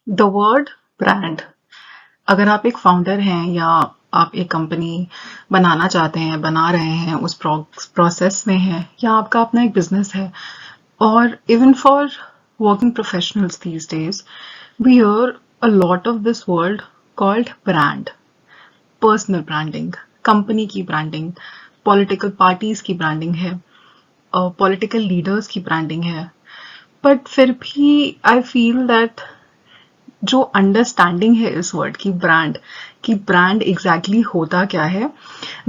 The word brand, अगर आप एक फाउंडर हैं या आप एक कंपनी बनाना चाहते हैं, बना रहे हैं, उस प्रोसेस में हैं, या आपका अपना एक बिजनेस है, और even for working professionals these days we hear a lot of this word called brand. Personal branding, company की ब्रांडिंग, पॉलिटिकल पार्टीज की ब्रांडिंग है, पॉलिटिकल लीडर्स की ब्रांडिंग है. बट फिर भी आई फील दैट जो अंडरस्टैंडिंग है इस वर्ड की ब्रांड एग्जैक्टली होता क्या है,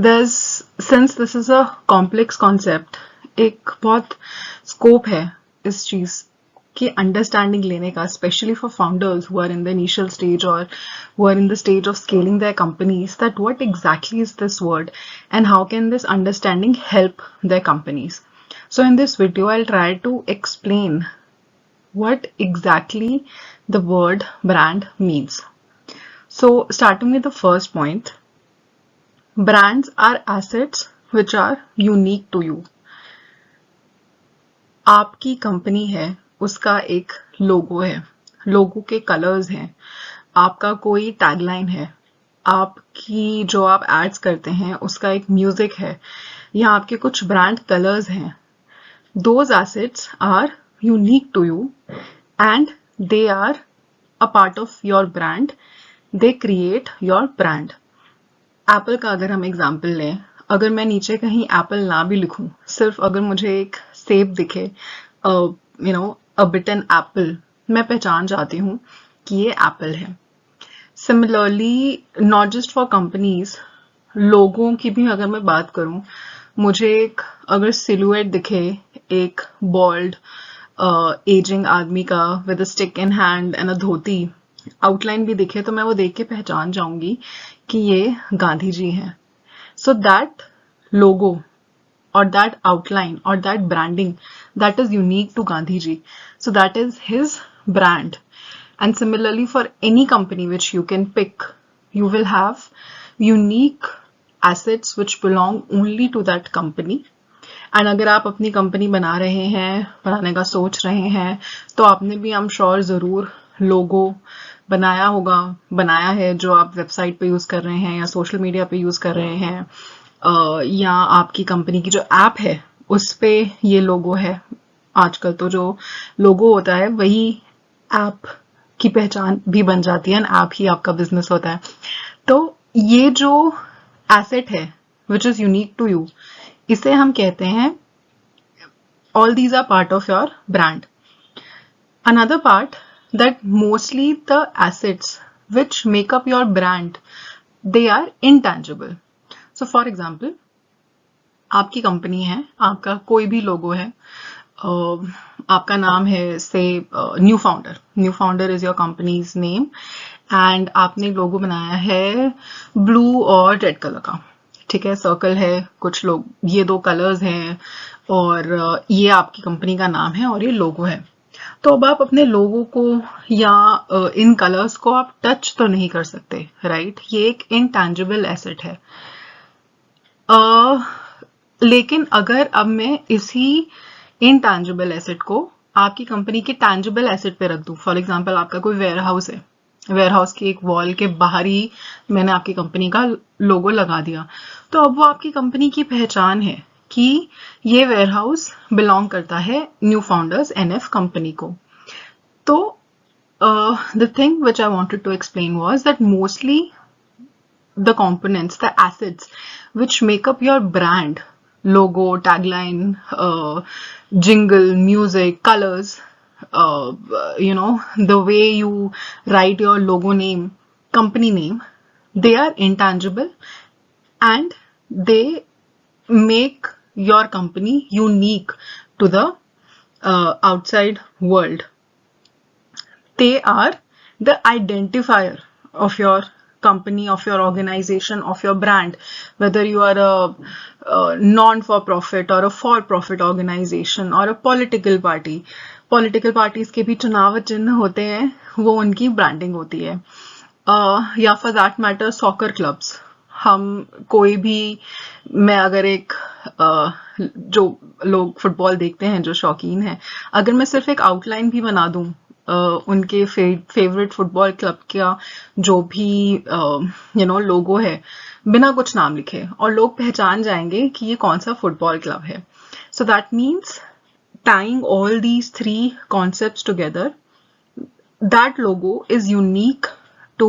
दस since this is a complex concept, एक बहुत स्कोप है इस चीज की अंडरस्टैंडिंग लेने का, specially for founders who are in the initial stage और who are in the stage of scaling their companies, that what exactly is this word and how can this understanding help their companies. So in this video I'll try to explain what exactly the word brand means. So starting with the first point, brands are assets which are unique to you. आपकी company है, उसका एक लोगो है, लोगो के colours हैं, आपका कोई tagline है, आपकी जो आप एड्स करते हैं उसका एक म्यूजिक है, या आपके कुछ ब्रांड कलर्स हैं. Those assets are unique to you and they are a part of your brand. They create your brand. Apple का अगर हम एग्जाम्पल लें, अगर मैं नीचे कहीं एप्पल ना भी लिखूं, सिर्फ अगर मुझे एक सेब दिखे, अ बिटन एप्पल, मैं पहचान जाती हूँ कि ये एप्पल है. Similarly not just for companies, लोगों की भी अगर मैं बात करूं, मुझे एक अगर सिलुएट दिखे, एक बॉल्ड एजिंग आदमी का with a stick in hand and a dhoti, outline भी दिखे, तो मैं वो देख के पहचान जाऊंगी कि ये गांधी जी हैं. So that logo or that outline or that branding, that is unique to Gandhi ji. So that is his brand. And similarly for any company which you can pick, you will have unique assets which belong only to that company. And अगर आप अपनी company बना रहे हैं, बनाने का सोच रहे हैं, तो आपने भी आई एम श्योर ज़रूर लोगो बनाया होगा, बनाया है, जो आप वेबसाइट पे यूज़ कर रहे हैं या सोशल मीडिया पे यूज़ कर रहे हैं, या आपकी कंपनी की जो ऐप है उस पे ये लोगो है. आजकल तो जो लोगो होता है वही ऐप की पहचान भी बन जाती है, ऐप ही आपका बिजनेस होता है. तो ये जो एसेट है which is unique to you, इसे हम कहते हैं all these are part of your brand. Another part, that mostly the assets which make up your brand, they are intangible. So for example, आपकी कंपनी है, आपका कोई भी लोगो है, आपका नाम है से new founder is your companies name, and आपने लोगो बनाया है ब्लू और रेड कलर का, ठीक है, सर्कल है, कुछ लोग, ये दो कलर्स हैं, और ये आपकी कंपनी का नाम है और ये लोगो है. तो अब आप अपने लोगो को या इन कलर्स को आप टच तो नहीं कर सकते, राइट? ये एक इनटैंजिबल एसेट है. लेकिन अगर अब मैं इसी इनटैंजिबल एसेट को आपकी कंपनी के टैंजिबल एसेट पे रख दूं, फॉर एग्जांपल आपका कोई वेयर हाउस है, वेयर हाउस की एक वॉल के बाहर ही मैंने आपकी कंपनी का लोगो लगा दिया, तो अब वो आपकी कंपनी की पहचान है कि ये वेयर हाउस बिलोंग करता है न्यू फाउंडर्स एनएफ कंपनी को. तो the thing which I wanted to explain was that mostly the components, the assets which make up your brand, logo, tagline, jingle, music, colors, the way you write your logo name, company name, they are intangible and they make your company unique to the outside world. They are the identifier of your company, of your organization, of your brand, whether you are a non-for-profit or a for-profit organization or a political party. Political parties के भी चुनाव चिन्ह होते हैं, वो उनकी branding होती है. या for that matter soccer clubs, हम कोई भी, मैं अगर एक जो लोग फुटबॉल देखते हैं, जो शौकीन हैं, अगर मैं सिर्फ एक आउटलाइन भी बना दूं उनके फेवरेट फुटबॉल क्लब का जो भी लोगो है, बिना कुछ नाम लिखे, और लोग पहचान जाएंगे कि ये कौन सा फुटबॉल क्लब है. So that means tying all these three concepts together, that logo is unique to,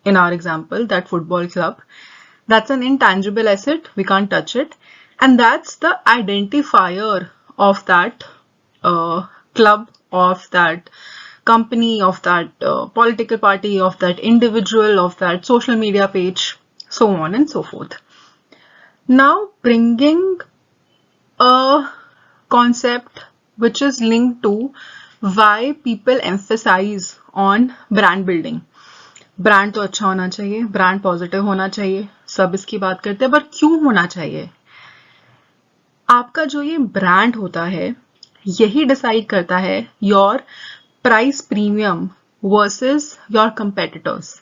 in our example, that football club. That's an intangible asset, we can't touch it, and that's the identifier of that club, of that company, of that political party, of that individual, of that social media page, so on and so forth. Now bringing a concept which is linked to why people emphasize on brand building. Brand तो अच्छा होना चाहिए, brand positive होना चाहिए, सब इसकी बात करते हैं, पर क्यों होना चाहिए? आपका जो ये ब्रांड होता है, यही डिसाइड करता है your price premium versus your competitors,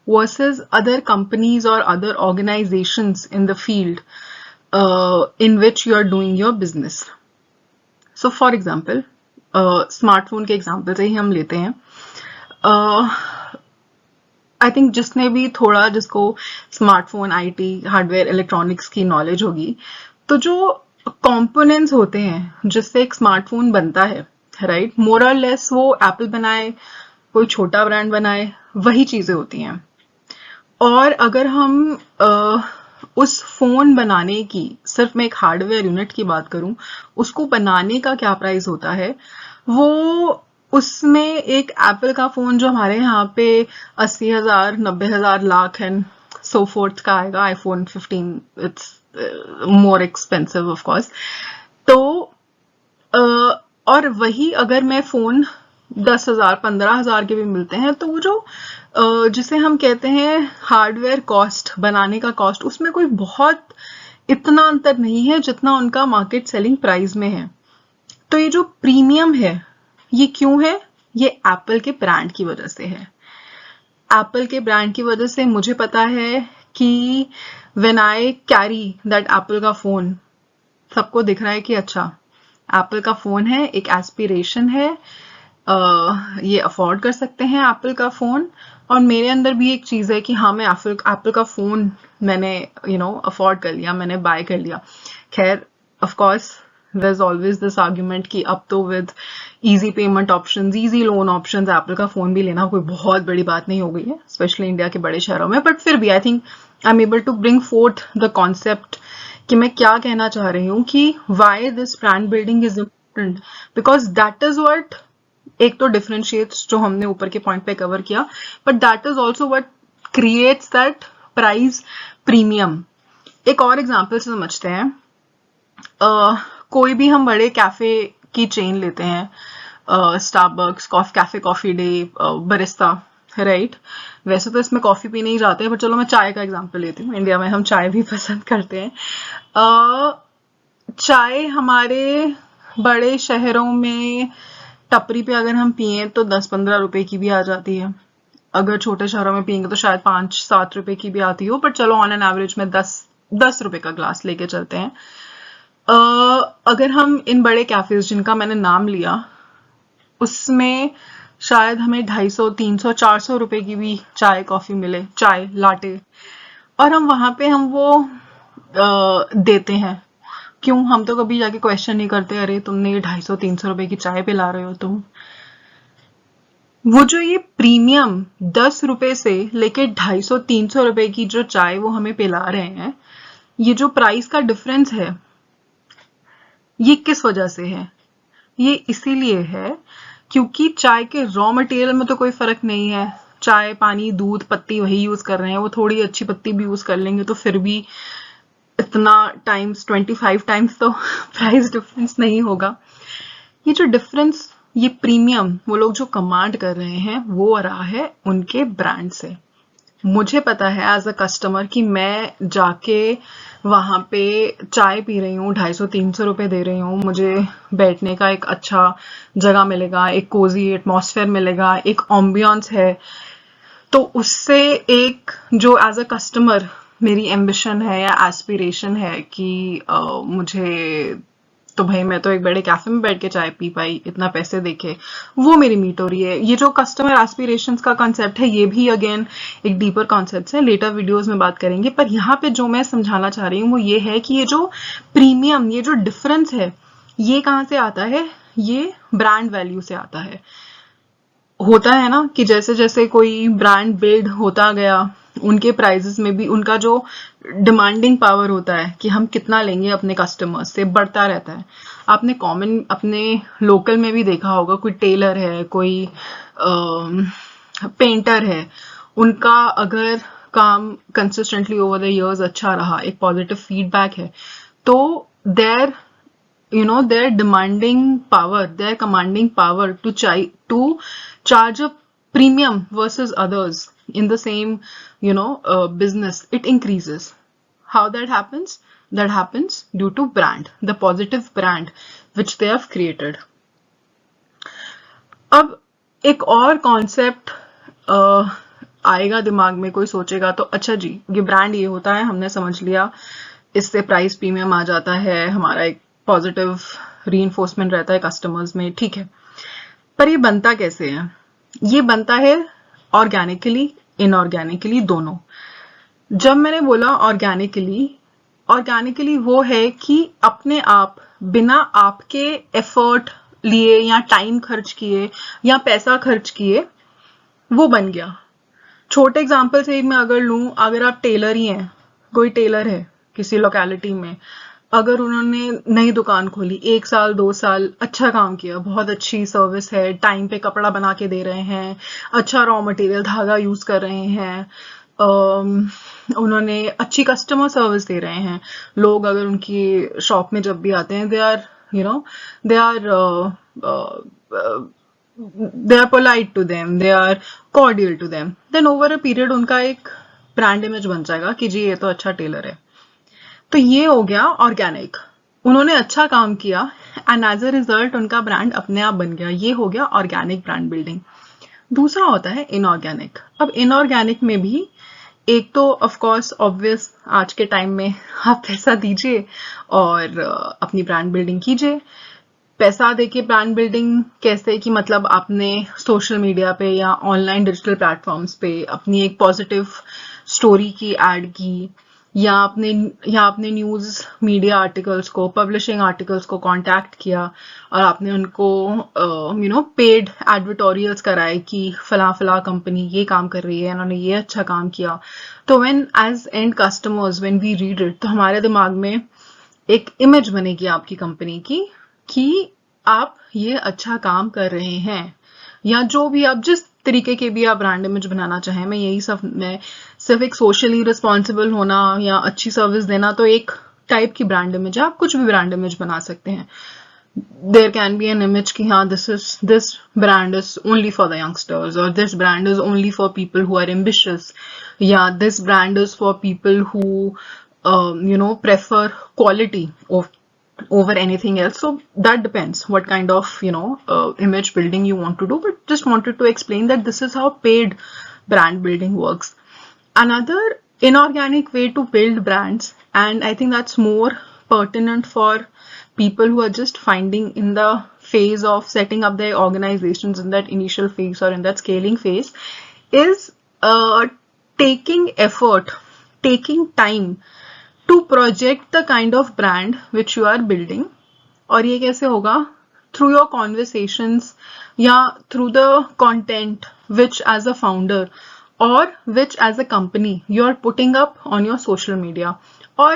versus other companies और other organisations in the field in which you are doing your business. So for example, smartphone के एग्जाम्पल से ही हम लेते हैं. आई थिंक जिसने भी थोड़ा, जिसको स्मार्टफोन, आईटी, हार्डवेयर, इलेक्ट्रॉनिक्स की नॉलेज होगी, तो जो कंपोनेंट्स होते हैं जिससे एक स्मार्टफोन बनता है, राइट, मोर और लेस वो एप्पल बनाए, कोई छोटा ब्रांड बनाए, वही चीजें होती हैं. और अगर हम उस फोन बनाने की, सिर्फ मैं एक हार्डवेयर यूनिट की बात करूं, उसको बनाने का क्या प्राइस होता है, वो उसमें एक एप्पल का फोन जो हमारे यहाँ पे 80,000, 90,000, लाख एंड सो फोर्थ का आएगा, iPhone 15, it's more expensive of course. तो और वही अगर मैं फोन 10,000, 15,000 के भी मिलते हैं, तो वो जो जिसे हम कहते हैं हार्डवेयर कॉस्ट, बनाने का कॉस्ट, उसमें कोई बहुत इतना अंतर नहीं है जितना उनका मार्केट सेलिंग प्राइस में है. तो ये जो प्रीमियम है, ये क्यों है? ये एप्पल के ब्रांड की वजह से है. एप्पल के ब्रांड की वजह से मुझे पता है कि when I carry that Apple का फोन, सबको दिख रहा है कि अच्छा एप्पल का फोन है, एक एस्पिरेशन है, ये अफोर्ड कर सकते हैं एप्पल का फोन. और मेरे अंदर भी एक चीज है कि हाँ, मैं एप्पल का फोन मैंने अफोर्ड कर लिया, मैंने बाय कर लिया. खैर, of course there is always this argument कि अब तो with easy payment options, easy loan options, Apple का फोन भी लेना कोई बहुत बड़ी बात नहीं हो गई है, स्पेशली इंडिया के बड़े शहरों में. बट फिर भी I think I am able to bring forth the concept कि मैं क्या कहना चाह रही हूँ कि why this brand building is important, because that is what, एक तो डिफरेंशिएट्स जो हमने ऊपर के पॉइंट पे कवर किया, but that is also what creates that price premium. एक और एग्जाम्पल से समझते हैं. कोई भी हम बड़े कैफे की चेन लेते हैं, Starbucks, cafe coffee day, Barista, right. वैसे तो इसमें कॉफी पीने ही जाते हैं, पर चलो मैं चाय का एग्जाम्पल लेती हूँ. इंडिया में हम चाय भी पसंद करते हैं. चाय हमारे बड़े शहरों में टपरी पे अगर हम पिए तो 10-15 रुपए की भी आ जाती है. अगर छोटे शहरों में पियेंगे तो शायद 5-7 रुपए की भी आती हो, पर चलो ऑन एन एवरेज में 10 रुपए का ग्लास लेके चलते हैं. अगर हम इन बड़े कैफेज जिनका मैंने नाम लिया, उसमें शायद हमें 250, 300, 400 रुपए की भी चाय कॉफी मिले, चाय लाटे, और हम वहां पे हम वो देते हैं. क्यों? हम तो कभी जाके क्वेश्चन नहीं करते, अरे तुमने ये 250-300 रुपए की चाय पिला रहे हो तुम. वो जो ये प्रीमियम 10 रुपए से लेके 250-300 रुपए की जो चाय वो हमें पिला रहे हैं, ये जो प्राइस का डिफरेंस है, ये किस वजह से है? ये इसीलिए है क्योंकि चाय के रॉ मटेरियल में तो कोई फर्क नहीं है. चाय, पानी, दूध, पत्ती वही यूज कर रहे हैं. वो थोड़ी अच्छी पत्ती भी यूज कर लेंगे तो फिर भी इतना टाइम्स 25 टाइम्स तो प्राइस डिफरेंस नहीं होगा. ये जो डिफरेंस, ये प्रीमियम वो लोग जो कमांड कर रहे हैं, वो आ रहा है उनके ब्रांड से. मुझे पता है एज अ कस्टमर कि मैं जाके वहां पे चाय पी रही हूँ, 250-300 रुपए दे रही हूँ, मुझे बैठने का एक अच्छा जगह मिलेगा, एक कोजी एटमॉस्फेयर मिलेगा, एक एम्बियंस है. तो उससे एक जो एज अ कस्टमर मेरी एम्बिशन है या एस्पिरेशन है कि मुझे तो भाई मैं तो एक बड़े कैफे में बैठ के चाय पी पाई इतना पैसे देके, वो मेरी मीट हो रही है। ये जो कस्टमर एस्पिरेशंस का कॉन्सेप्ट है, ये भी अगेन एक डीपर कॉन्सेप्ट है, लेटर वीडियोस में बात करेंगे। पर यहाँ पे जो मैं समझाना चाह रही हूँ वो ये है कि ये जो प्रीमियम, ये जो डिफरेंस है, ये कहाँ से आता है? ये ब्रांड वैल्यू से आता है। होता है ना कि जैसे जैसे कोई ब्रांड बिल्ड होता गया, उनके प्राइजेस में भी उनका जो डिमांडिंग पावर होता है कि हम कितना लेंगे अपने कस्टमर्स से, बढ़ता रहता है। आपने कॉमन अपने लोकल में भी देखा होगा, कोई टेलर है, कोई पेंटर है, उनका अगर काम कंसिस्टेंटली ओवर द इयर्स अच्छा रहा, एक पॉजिटिव फीडबैक है, तो there their commanding power to charge a premium versus others in the same business, it increases. How that happens? That happens due to brand, the positive brand which they have created. अब एक और concept आएगा दिमाग में, कोई सोचेगा तो अच्छा जी ये ब्रांड ये होता है, हमने समझ लिया, इससे प्राइस प्रीमियम आ जाता है, हमारा एक पॉजिटिव रीइंफोर्समेंट रहता है कस्टमर्स में, ठीक है। पर ये बनता कैसे है? ये बनता है ऑर्गेनिकली, इनऑर्गेनिकली, दोनों। जब मैंने बोला ऑर्गेनिकली वो है कि अपने आप, बिना आपके एफर्ट लिए या टाइम खर्च किए या पैसा खर्च किए, वो बन गया। छोटे एग्जाम्पल से मैं अगर लूं, अगर आप टेलर ही हैं, कोई टेलर है किसी लोकेलिटी में, अगर उन्होंने नई दुकान खोली, 1 साल 2 साल अच्छा काम किया, बहुत अच्छी सर्विस है, टाइम पे कपड़ा बना के दे रहे हैं, अच्छा रॉ मटेरियल धागा यूज कर रहे हैं, उन्होंने अच्छी कस्टमर सर्विस दे रहे हैं, लोग अगर उनकी शॉप में जब भी आते हैं, they are polite to them, they are cordial to them, then over a period उनका एक ब्रांड इमेज बन जाएगा कि जी ये तो अच्छा टेलर है। तो ये हो गया ऑर्गेनिक, उन्होंने अच्छा काम किया एंड एज अ रिजल्ट उनका ब्रांड अपने आप बन गया, ये हो गया ऑर्गेनिक ब्रांड बिल्डिंग। दूसरा होता है इनऑर्गेनिक। अब इनऑर्गेनिक में भी एक तो ऑफ कोर्स ऑब्वियस, आज के टाइम में आप पैसा दीजिए और अपनी ब्रांड बिल्डिंग कीजिए। पैसा देके ब्रांड बिल्डिंग कैसे? कि मतलब आपने सोशल मीडिया पे या ऑनलाइन डिजिटल प्लेटफॉर्म्स पे अपनी एक पॉजिटिव स्टोरी की एड की, या आपने न्यूज मीडिया आर्टिकल्स को, पब्लिशिंग आर्टिकल्स को कांटेक्ट किया और आपने उनको पेड एडवर्टोरियल्स कराए कि फला कंपनी ये काम कर रही है, इन्होंने ये अच्छा काम किया। तो when as end customers when we read it, तो हमारे दिमाग में एक इमेज बनेगी आपकी कंपनी की कि आप ये अच्छा काम कर रहे हैं, या जो भी आप जिस तरीके के भी आप ब्रांड इमेज बनाना चाहें। मैं सिर्फ एक सोशली रिस्पॉन्सिबल होना या अच्छी सर्विस देना तो एक टाइप की ब्रांड इमेज है, आप कुछ भी ब्रांड इमेज बना सकते हैं। There can be an image कि हाँ this brand is only for the youngsters, और this brand is only for people who are ambitious, या this brand is for people who prefer quality over anything else. So that depends what kind of image building you want to do, but just wanted to explain that this is how paid brand building works. Another inorganic way to build brands, and I think that's more pertinent for people who are just finding in the phase of setting up their organizations, in that initial phase or in that scaling phase, is taking effort, taking time to project the kind of brand which you are building. और ये कैसे होगा? Through your conversations या through the content which as a founder or which as a company you are putting up on your social media or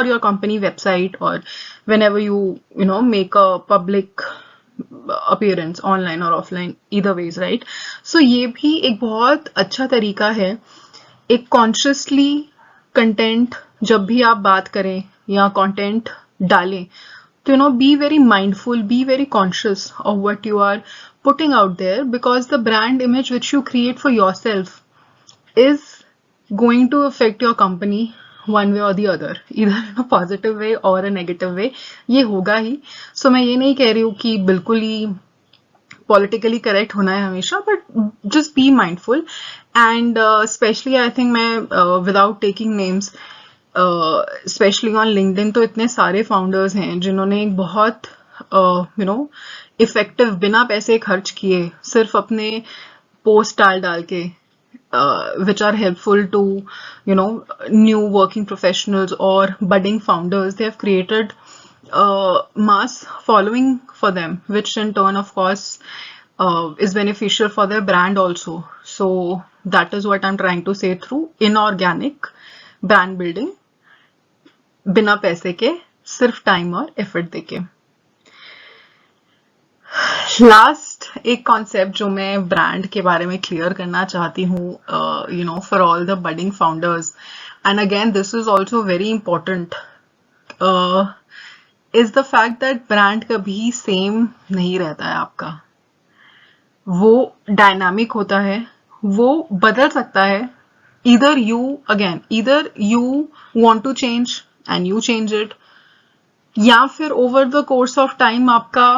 your company website, or whenever you make a public appearance online or offline, either ways, right? So ये भी एक बहुत अच्छा तरीका है एक consciously content जब भी आप बात करें या कंटेंट डालें तो be very mindful, be very conscious of what you are putting out there, because the brand image which you create for yourself is going to affect your company one way और the other, इधर इन a positive way और a negative way, ये होगा ही। सो मैं ये नहीं कह रही हूँ कि बिल्कुल ही पॉलिटिकली करेक्ट होना है हमेशा, but just be mindful. And specially I think मैं without taking names, specially on LinkedIn तो इतने सारे फाउंडर्स हैं जिन्होंने एक बहुत इफेक्टिव बिना पैसे खर्च किए सिर्फ अपने पोस्ट डाल डाल के which are helpful to new working professionals or budding founders. They have created mass following for them, which in turn of course is beneficial for their brand also. So that is what I'm trying to say through inorganic brand building, बिना पैसे के, सिर्फ time और effort देके. Last एक concept जो मैं brand के बारे में क्लियर करना चाहती हूँ for all the budding founders, and again this is also very important, is the fact that brand कभी सेम नहीं रहता है आपका. वो डायनामिक होता है, वो बदल सकता है. either you want to change and you change it, या फिर over the course of time आपका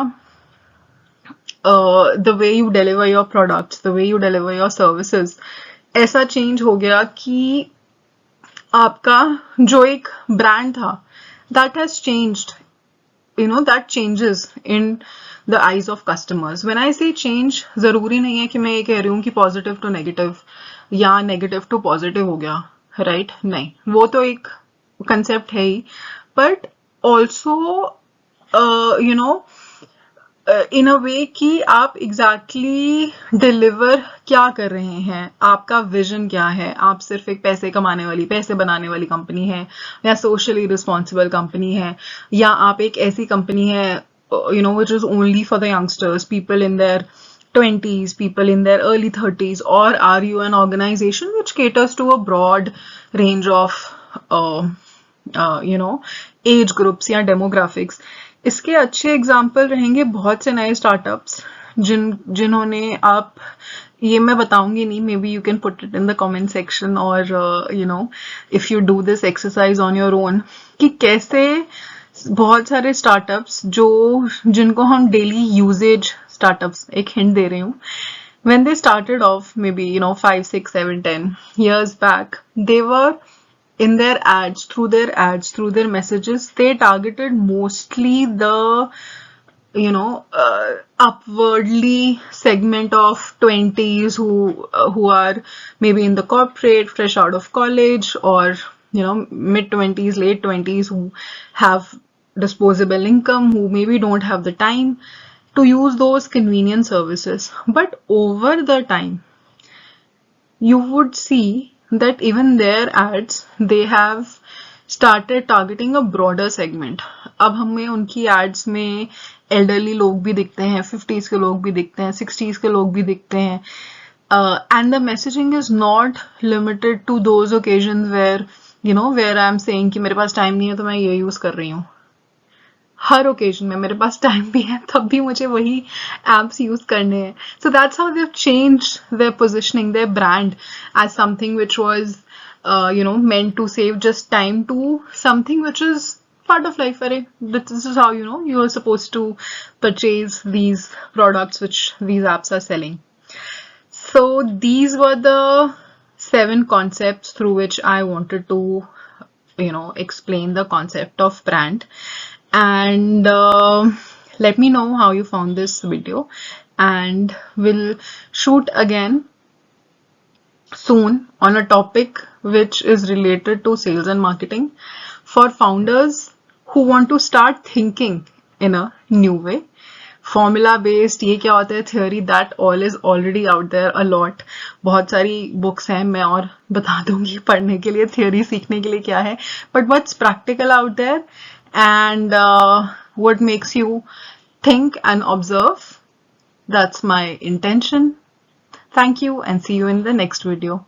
the way you deliver your products, the way you deliver your services ऐसा change हो गया कि आपका जो एक brand था that has changed, that changes in the eyes of customers. When I say change, जरूरी नहीं है कि मैं ये कह रही हूँ कि positive to negative या negative to positive हो गया, right? नहीं, वो तो एक concept है ही, but also इन अ वे कि आप एग्जैक्टली डिलीवर क्या कर रहे हैं, आपका विजन क्या है. आप सिर्फ एक पैसे कमाने वाली, पैसे बनाने वाली कंपनी है, या सोशली रिस्पॉन्सिबल कंपनी है, या आप एक ऐसी कंपनी है which is only for the youngsters, people in their 20s, people in their early 30s, or are you an organization which caters to a broad range of age groups या demographics. इसके अच्छे example रहेंगे बहुत से नए startups जिन्होंने आप, ये मैं बताऊंगी नहीं, maybe you can put it in the comment section और if you do this exercise on your own, कि कैसे बहुत सारे स्टार्टअप्स जिनको हम डेली यूजेज स्टार्टअप्स, एक हिंट दे रही हूँ, when they started off maybe 5, 6, 7, 10 years back, they were in their ads, through their messages, they targeted mostly the upwardly segment of 20s who are maybe in the corporate, fresh out of college, or mid 20s, late 20s, who have disposable income, who maybe don't have the time to use those convenient services. But over the time, you would see that even their ads, they have started targeting a broader segment. अब हमें उनकी ads में elderly लोग भी दिखते हैं, 50s के लोग भी दिखते हैं, 60s के लोग भी दिखते हैं, and the messaging is not limited to those occasions where where I am saying कि मेरे पास टाइम नहीं है तो मैं ये यूज कर रही हूँ. हर ओकेजन में मेरे पास टाइम भी है तब भी मुझे वही एप्स यूज करने हैं. So that's how they have changed their positioning, their brand as something which was meant to save just time to something which is part of life. This is how you are supposed to purchase these products which these apps are selling. So these were the 7 concepts through which I wanted to explain the concept of brand. And let me know how you found this video, and we'll shoot again soon on a topic which is related to sales and marketing for founders who want to start thinking in a new way. Formula based, ये क्या होता है, theory, that all is already out there a lot. बहुत सारी books हैं, मैं और बता दूंगी पढ़ने के लिए, theory सीखने के लिए क्या है, but what's practical out there and what makes you think and observe, that's my intention. Thank you and see you in the next video.